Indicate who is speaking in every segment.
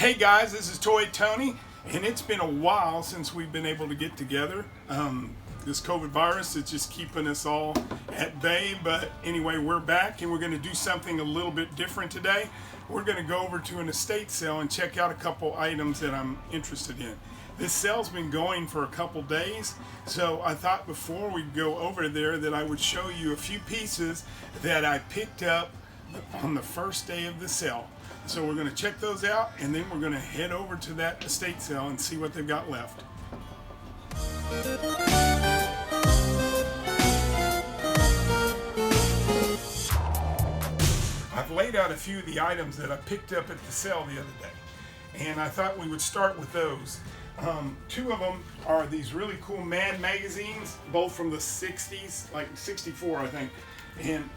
Speaker 1: Hey guys, this is Toytony, and it's been a while since we've been able to get together. This COVID virus is just keeping us all at bay, but anyway, we're back and we're going to do something a little bit different today. We're going to go over to an estate sale and check out a couple items that I'm interested in. This sale's been going for a couple days, so I thought before we go over there that I would show you a few pieces that I picked up on the first day of the sale. So we're going to check those out, and then we're going to head over to that estate sale and see what they've got left. I've laid out a few of the items that I picked up at the sale the other day, and I thought we would start with those. Two of them are these really cool Mad magazines, both from the 60s, like 64 I think, and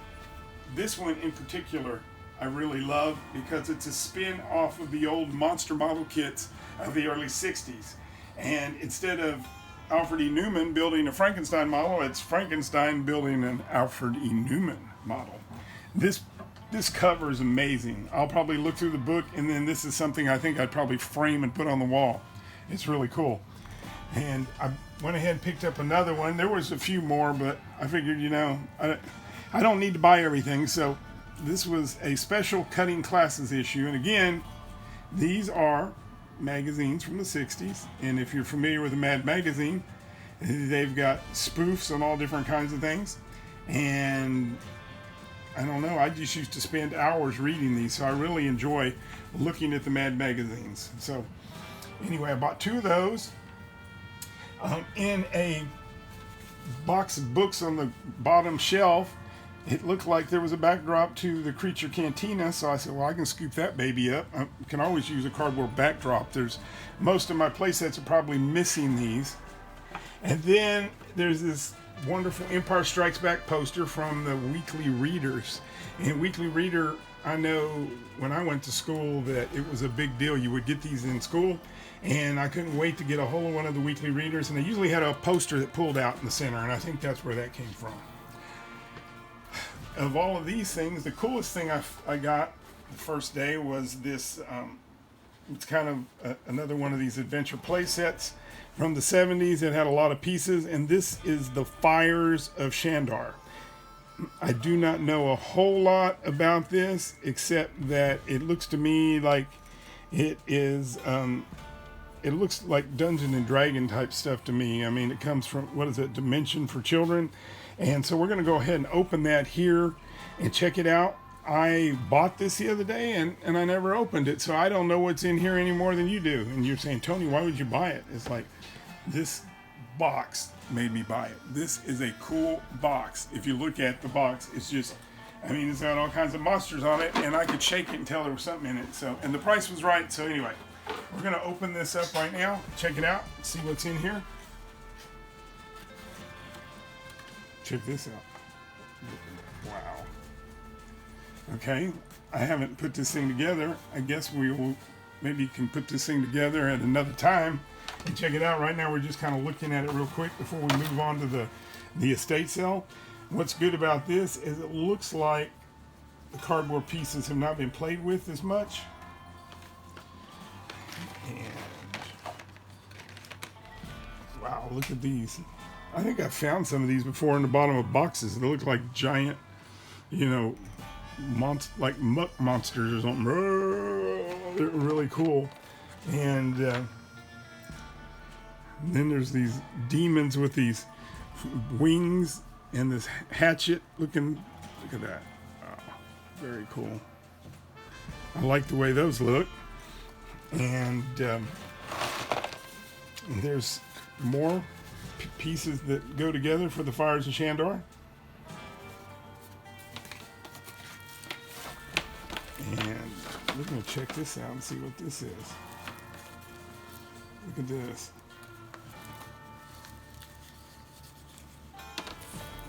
Speaker 1: this one in particular I really love because it's a spin off of the old monster model kits of the early 60s. And instead of Alfred E. Neuman building a Frankenstein model, it's Frankenstein building an Alfred E. Neuman model. This cover is amazing. I'll probably look through the book, and then this is something I think I'd probably frame and put on the wall. It's really cool. And I went ahead and picked up another one. There was a few more, but I figured, I don't need to buy everything, so this was a special cutting classes issue. And again, these are magazines from the 60s, and if you're familiar with a Mad magazine, they've got spoofs on all different kinds of things. And I don't know, I just used to spend hours reading these, so I really enjoy looking at the Mad magazines. So anyway, I bought two of those in a box of books on the bottom shelf. It looked like there was a backdrop to the Creature Cantina, so I said, well, I can scoop that baby up. I can always use a cardboard backdrop. Most of my play sets are probably missing these. And then there's this wonderful Empire Strikes Back poster from the Weekly Readers. And Weekly Reader, I know when I went to school that it was a big deal. You would get these in school, and I couldn't wait to get a hold of one of the Weekly Readers. And they usually had a poster that pulled out in the center, and I think that's where that came from. Of all of these things, the coolest thing I got the first day was this. It's kind of another one of these adventure play sets from the 70s. It had a lot of pieces, and this is the Fires of Shandar. I do not know a whole lot about this, except that it looks to me like it is. It looks like Dungeon and Dragon type stuff to me. I mean, it comes from, what is it, Dimension for Children? And so we're going to go ahead and open that here and check it out. I bought this the other day and I never opened it, so I don't know what's in here any more than you do. And you're saying, Tony, why would you buy it? It's like, this box made me buy it. This is a cool box. If you look at the box, it's just, it's got all kinds of monsters on it, and I could shake it and tell there was something in it. So, and the price was right. So anyway, we're going to open this up right now, check it out, see what's in here. Check this out. Wow. Okay, I haven't put this thing together. I guess we will maybe can put this thing together at another time and check it out. Right now we're just kind of looking at it real quick before we move on to the estate sale. What's good about this is it looks like the cardboard pieces have not been played with as much. And wow, look at these. I think I've found some of these before in the bottom of boxes. They look like giant, like muck monsters or something. They're really cool. And then there's these demons with these wings and this hatchet looking. Look at that. Oh, very cool. I like the way those look. And there's more pieces that go together for the Fires of Shandar. And we're going to check this out and see what this is. Look at this.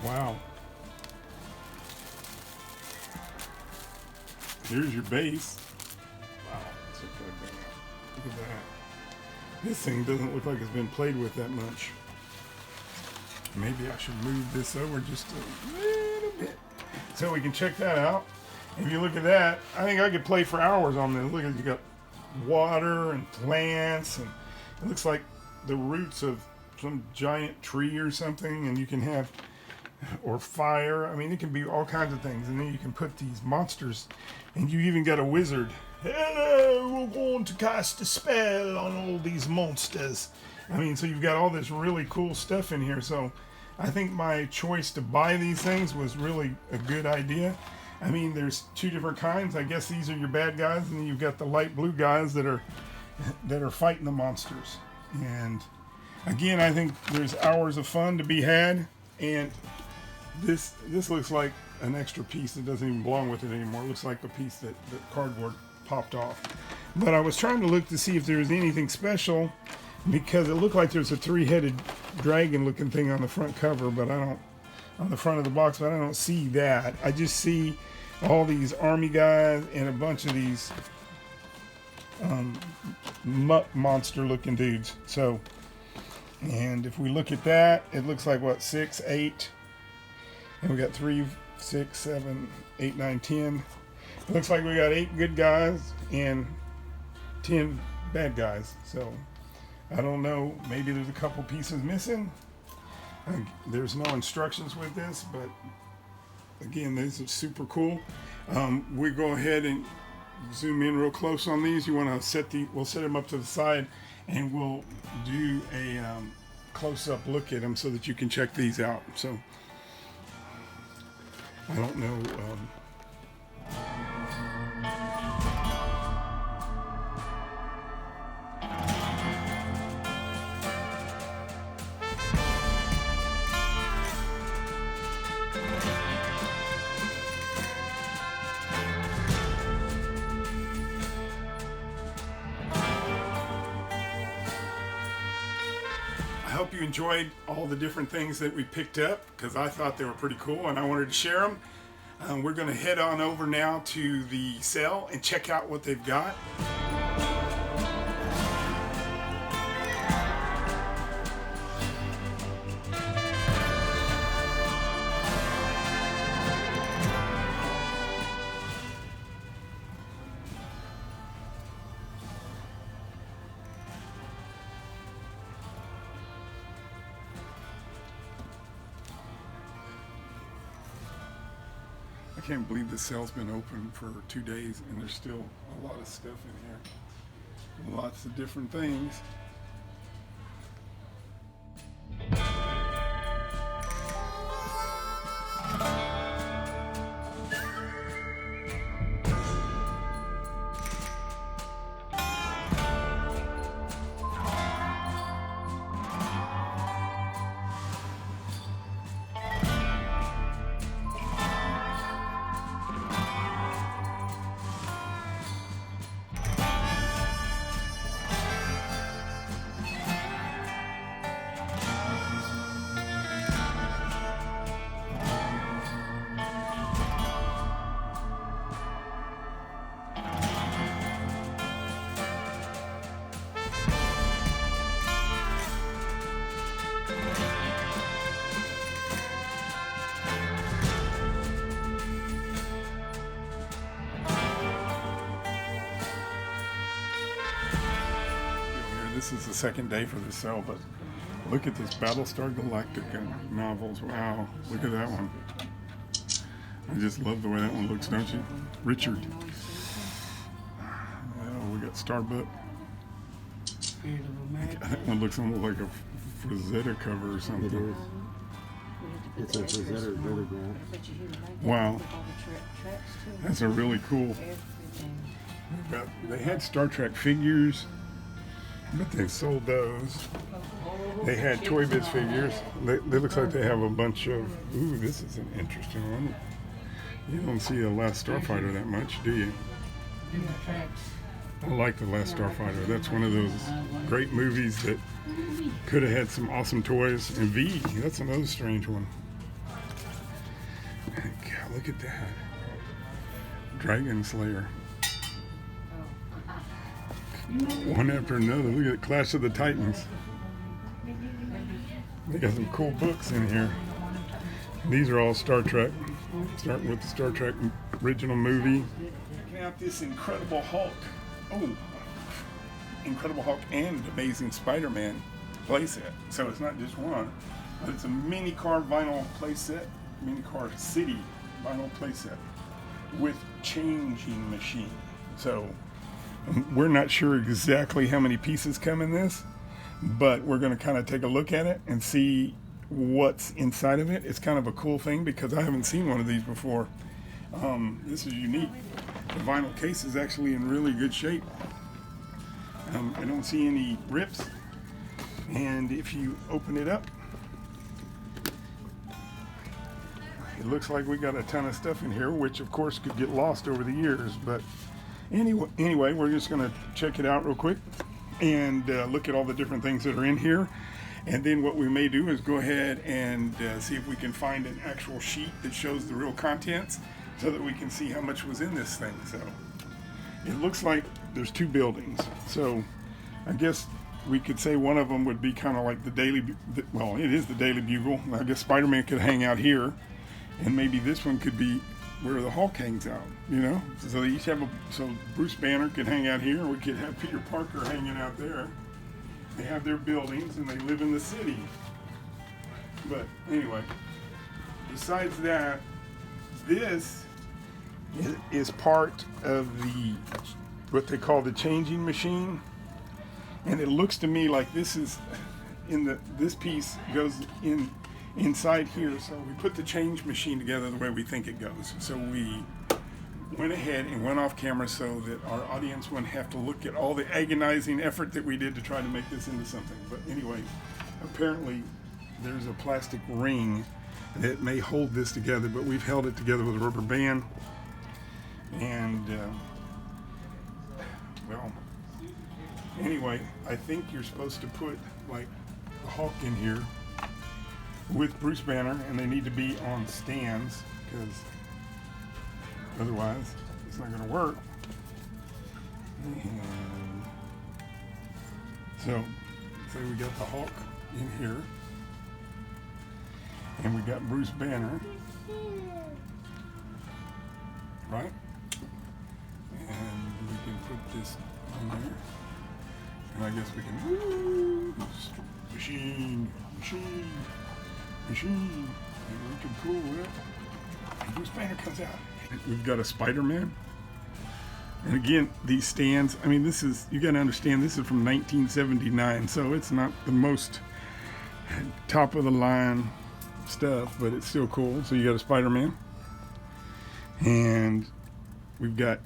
Speaker 1: Wow. Here's your base. Wow. Look at that. This thing doesn't look like it's been played with that much. Maybe I should move this over just a little bit so we can check that out. If you look at that, I think I could play for hours on this. Look at, you got water and plants, and it looks like the roots of some giant tree or something, and you can have, or fire. I mean, it can be all kinds of things. And then you can put these monsters, and you even got a wizard. Hello, we're going to cast a spell on all these monsters. I mean, so you've got all this really cool stuff in here. So I think my choice to buy these things was really a good idea. I mean, there's two different kinds. I guess these are your bad guys, and then you've got the light blue guys that are fighting the monsters. And again, I think there's hours of fun to be had. And this looks like an extra piece that doesn't even belong with it anymore. It looks like a piece that cardboard popped off. But I was trying to look to see if there was anything special, because it looked like there's a three-headed dragon looking thing on the front cover, but I don't, on the front of the box, but I don't see that. I just see all these army guys and a bunch of these monster looking dudes. So, and if we look at that, it looks like what, 6, 8, and we got 3, 6, 7, 8, 9, 10. It looks like we got 8 good guys and 10 bad guys. So I don't know, maybe there's a couple pieces missing. There's no instructions with this, but again, this is super cool. We go ahead and zoom in real close on these. You want to we'll set them up to the side, and we'll do a close-up look at them so that you can check these out. So I don't know. I hope you enjoyed all the different things that we picked up, because I thought they were pretty cool and I wanted to share them. We're going to head on over now to the sale and check out what they've got. I can't believe the sale's been open for 2 days and there's still a lot of stuff in here. Lots of different things. This is the second day for the sale, but look at this Battlestar Galactica novels. Wow, look at that one. I just love the way that one looks, don't you? Richard. Oh, we got Starbuck. That one looks almost like a Frazetta cover or something.
Speaker 2: It's a Frazetta photograph.
Speaker 1: Wow. That's a really cool. They had Star Trek figures, but they sold those. They had Toy Biz figures. They looks like they have a bunch of, ooh, this is an interesting one. You don't see The Last Starfighter that much, do you? I like The Last Starfighter. That's one of those great movies that could have had some awesome toys. And V, that's another strange one. God, look at that. Dragon Slayer. One after another. Look at Clash of the Titans. They got some cool books in here. These are all Star Trek. Starting with the Star Trek original movie. Check out this Incredible Hulk. Oh, Incredible Hulk and Amazing Spider-Man playset. So it's not just one, but it's a mini car vinyl playset, mini car city vinyl playset with changing machine. So we're not sure exactly how many pieces come in this, but we're going to kind of take a look at it and see what's inside of it. It's kind of a cool thing because I haven't seen one of these before. This is unique. The vinyl case is actually in really good shape. I don't see any rips, and if you open it up, it looks like we got a ton of stuff in here, which of course could get lost over the years, but anyway, we're just going to check it out real quick and look at all the different things that are in here. And then what we may do is go ahead and see if we can find an actual sheet that shows the real contents so that we can see how much was in this thing. So it looks like there's two buildings. So I guess we could say one of them would be kind of like the Daily, well, it is the Daily Bugle. I guess Spider-Man could hang out here, and maybe this one could be where the Hulk hangs out, you know? So they each have so Bruce Banner could hang out here, we could have Peter Parker hanging out there. They have their buildings and they live in the city. But anyway, besides that, this is part of what they call the changing machine. And it looks to me like this is this piece goes inside here. So we put the change machine together the way we think it goes. So we went ahead and went off camera so that our audience wouldn't have to look at all the agonizing effort that we did to try to make this into something. But anyway, apparently there's a plastic ring that may hold this together, but we've held it together with a rubber band. And well, anyway, I think you're supposed to put like the Hulk in here with Bruce Banner, and they need to be on stands because otherwise it's not going to work. And so say we got the Hulk in here, and we got Bruce Banner, right? And we can put this on there, and I guess we can machine, and we can pull it, and Bruce Banner comes out. We've got a Spider-Man, and again, these stands, I mean, this is, you got to understand, this is from 1979, so it's not the most top of the line stuff, but it's still cool. So you got a Spider-Man, and we've got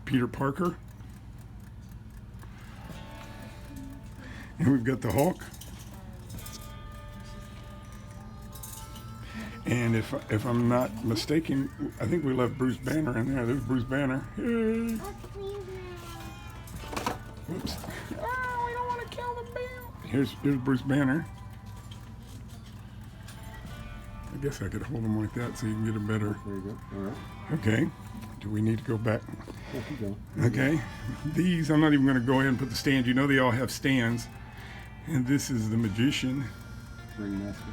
Speaker 1: Peter Parker, and we've got the Hulk, and if I'm not mistaken, I think we left Bruce Banner in there. There's Bruce Banner. Yay. Whoops. Oh, we don't want to kill the Bill. Here's Bruce Banner. I guess I could hold him like that so you can get a better.
Speaker 2: There you go. All right.
Speaker 1: Okay. Do we need to go back?
Speaker 2: There you go.
Speaker 1: Okay. These, I'm not even going to go ahead and put the stands. You know they all have stands. And this is the Magician.
Speaker 2: Ringmaster.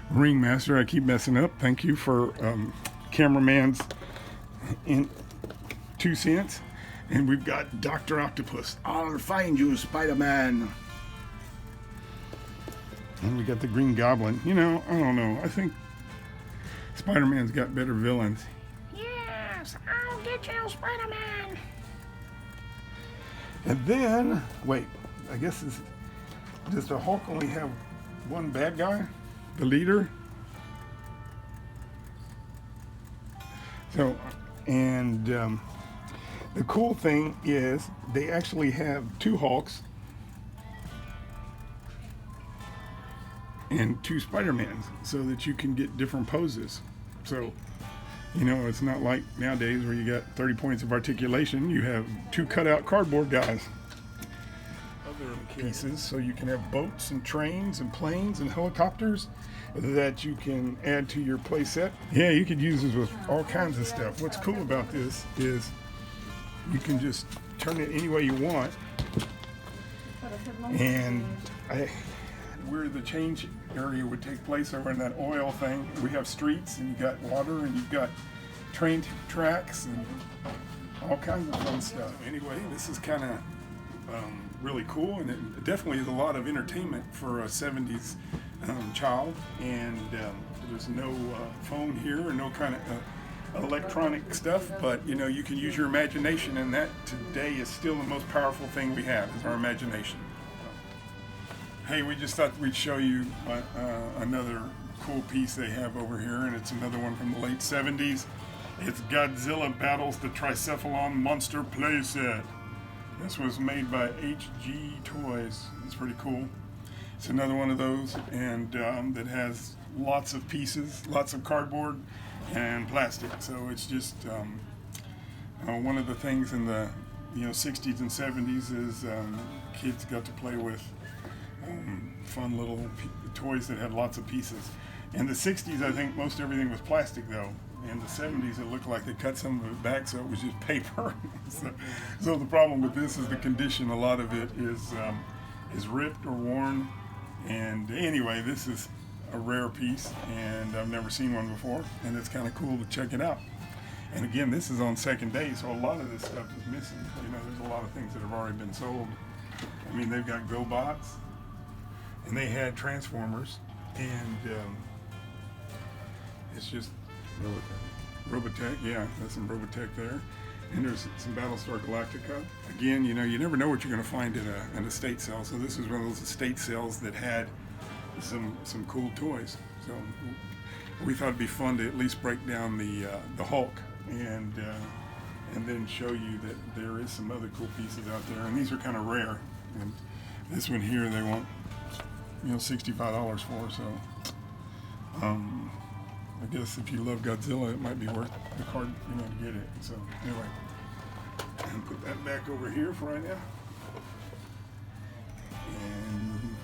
Speaker 1: Ringmaster. I keep messing up. Thank you for cameraman's in 2 cents. And we've got Dr. Octopus. I'll find you, Spider-Man. And we got the Green Goblin. You know, I don't know. I think Spider-Man's got better villains. Yes, I'll get you, Spider-Man. And then, wait, I guess does the Hulk only have one bad guy? The leader? So, and the cool thing is they actually have 2 Hulks and 2 Spider-Mans so that you can get different poses. So, you know, it's not like nowadays where you got 30 points of articulation. You have 2 cutout cardboard guys. Other pieces, so you can have boats and trains and planes and helicopters that you can add to your play set. Yeah, you could use this with all kinds of stuff. What's cool about this is you can just turn it any way you want. And where the change area would take place over in that oil thing, we have streets, and you got water, and you've got train tracks and all kinds of fun stuff. Anyway, this is kind of really cool, and it definitely is a lot of entertainment for a 70s child. And there's no phone here or no kind of electronic stuff, but you know, you can use your imagination, and that today is still the most powerful thing we have, is our imagination. Hey, we just thought we'd show you another cool piece they have over here, and it's another one from the late 70s. It's Godzilla Battles the Tricephalon Monster Playset. This was made by HG Toys. It's pretty cool. It's another one of those, and that has lots of pieces, lots of cardboard and plastic. So it's just one of the things in the 60s and 70s is kids got to play with fun little toys that had lots of pieces. In the 60s, I think most everything was plastic, though. In the 70s, it looked like they cut some of it back, so it was just paper. so the problem with this is the condition. A lot of it is ripped or worn. And anyway, this is a rare piece, and I've never seen one before, and it's kind of cool to check it out. And again, this is on second day, so a lot of this stuff is missing. There's a lot of things that have already been sold. I mean, they've got GoBots, and they had Transformers, and it's just Robotech, yeah, there's some Robotech there. And there's some Battlestar Galactica. Again, you never know what you're going to find at an estate sale. So this was one of those estate sales that had some cool toys. So we thought it'd be fun to at least break down the Hulk and then show you that there is some other cool pieces out there. And these are kind of rare. And this one here they want $65 for. So I guess if you love Godzilla, it might be worth the card, to get it. So anyway, and put that back over here for right now, and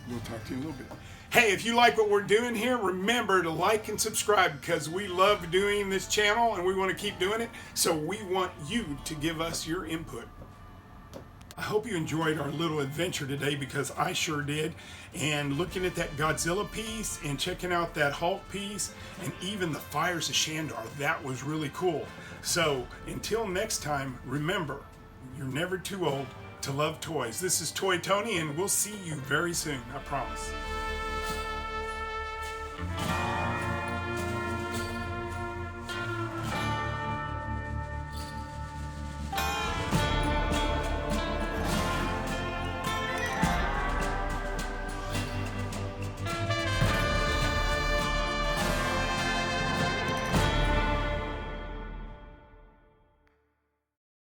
Speaker 1: we'll talk to you in a little bit. Hey, if you like what we're doing here, remember to like and subscribe, because we love doing this channel and we want to keep doing it. So we want you to give us your input. I hope you enjoyed our little adventure today, because I sure did. And looking at that Godzilla piece and checking out that Hulk piece and even the Fires of Shandar, that was really cool. So until next time, remember, you're never too old to love toys. This is Toytony, and we'll see you very soon, I promise.